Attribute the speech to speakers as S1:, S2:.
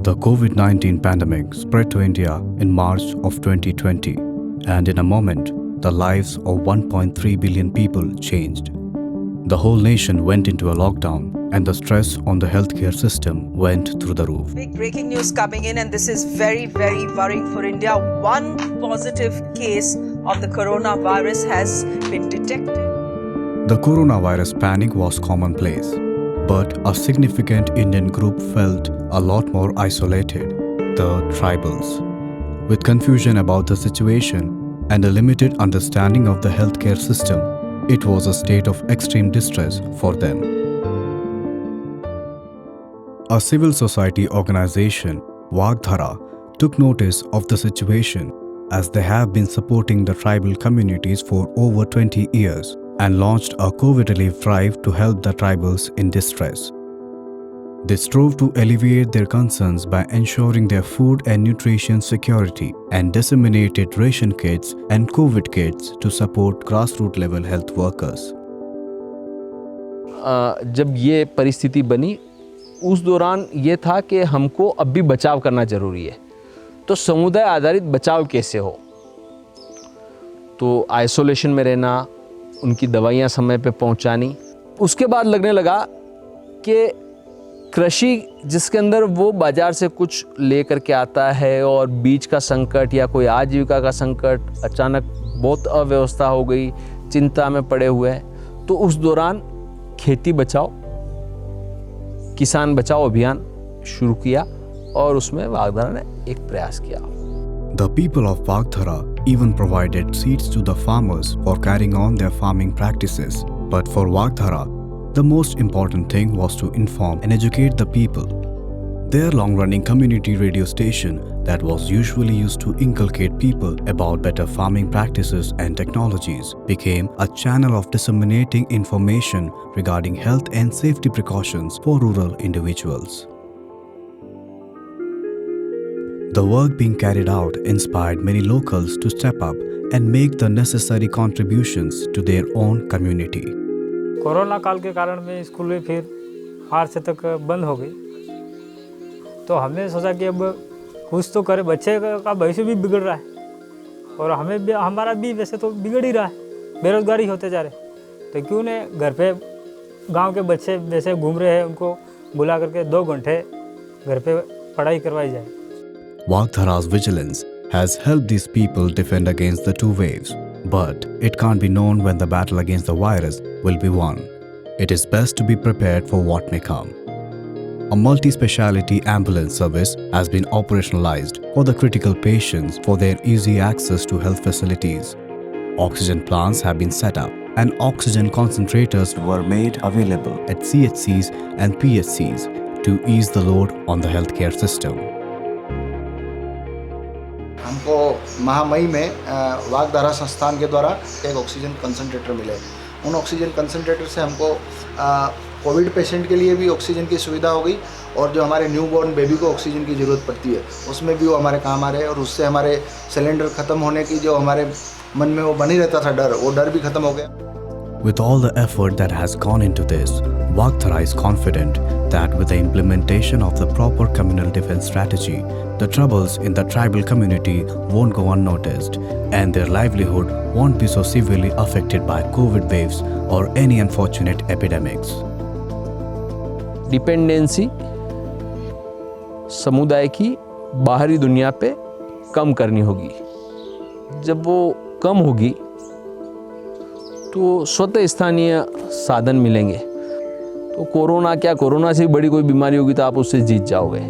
S1: The COVID-19 pandemic spread to India in March of 2020, and in a moment, the lives of 1.3 billion people changed. The whole nation went into a lockdown, and the stress on the healthcare system went through the roof.
S2: Big breaking news coming in, and this is very, very worrying for India. One positive case of the coronavirus has been detected.
S1: The coronavirus panic was commonplace, but a significant Indian group felt a lot more isolated, the tribals. With confusion about the situation and a limited understanding of the healthcare system, it was a state of extreme distress for them. A civil society organization, Vagdhara, took notice of the situation as they have been supporting the tribal communities for over 20 years and launched a COVID relief drive to help the tribals in distress. They strove to alleviate their concerns by ensuring their food and nutrition security and disseminated ration kits and COVID kits to support grassroots level health workers.
S3: जब ये परिस्थिति बनी उस दौरान ये था कि हमको अब भी बचाव करना ज़रूरी है, तो समुदाय आधारित बचाव कैसे हो, तो आइसोलेशन में रहना, उनकी दवाइयाँ समय पे पहुँचानी। उसके बाद लगने लगा कि कृषि जिसके अंदर वो बाज़ार से कुछ ले कर के आता है और बीज का संकट या कोई आजीविका का संकट, अचानक बहुत अव्यवस्था हो गई, चिंता में पड़े हुए हैं, तो उस दौरान खेती बचाओ किसान बचाओ अभियान शुरू किया और उसमें वागधारा ने एक प्रयास किया।
S1: The people of Vagdhara even provided seeds to the farmers for carrying on their farming practices. But for Vagdhara, the most important thing was to inform and educate the people. Their long-running community radio station that was usually used to inculcate people about better farming practices and technologies became a channel of disseminating information regarding health and safety precautions for rural individuals. The work being carried out inspired many locals to step up and make the necessary contributions to their own community.
S4: Corona काल के कारण में school भी फिर मार्च से तक बंद हो गई, तो हमने सोचा कि अब कुछ तो करे, बच्चे का भविष्य भी बिगड़ रहा है और हमें भी, हमारा भी वैसे तो बिगड़ ही रहा है, बेरोजगारी होते जा रहे, तो क्यों ने घर पे गांव के बच्चे वैसे घूम रहे हैं, उनको बुला करके 2 घंटे घर पे पढ़ाई करवाई जाए।
S1: Vagdhara's vigilance has helped these people defend against the 2 waves, but it can't be known when the battle against the virus will be won. It is best to be prepared for what may come. A multi-speciality ambulance service has been operationalized for the critical patients for their easy access to health facilities. Oxygen plants have been set up and oxygen concentrators were made available at CHCs and PHCs to ease the load on the healthcare system.
S5: हमको माह मई में वागधारा संस्थान के द्वारा एक oxygen concentrator मिले। उन oxygen concentrator से हमको कोविड पेशेंट के लिए भी ऑक्सीजन की सुविधा हो गई और जो हमारे न्यूबॉर्न बेबी को ऑक्सीजन की ज़रूरत पड़ती है उसमें भी वो हमारे काम आ रहे हैं और उससे हमारे सिलेंडर ख़त्म होने की जो हमारे मन में वो बनी रहता था डर, वो डर भी ख़त्म हो गया।
S1: With all the effort that has gone into this, Vagdhara is confident that with the implementation of the proper communal defense strategy, the troubles in the tribal community won't go unnoticed and their livelihood won't be so severely affected by COVID waves or any unfortunate epidemics.
S3: Dependency समुदाय की बाहरी दुनिया पे कम करनी होगी। जब वो कम होगी तो स्वतः स्थानीय साधन मिलेंगे, तो कोरोना क्या, कोरोना से बड़ी कोई बीमारी होगी तो आप उससे जीत जाओगे।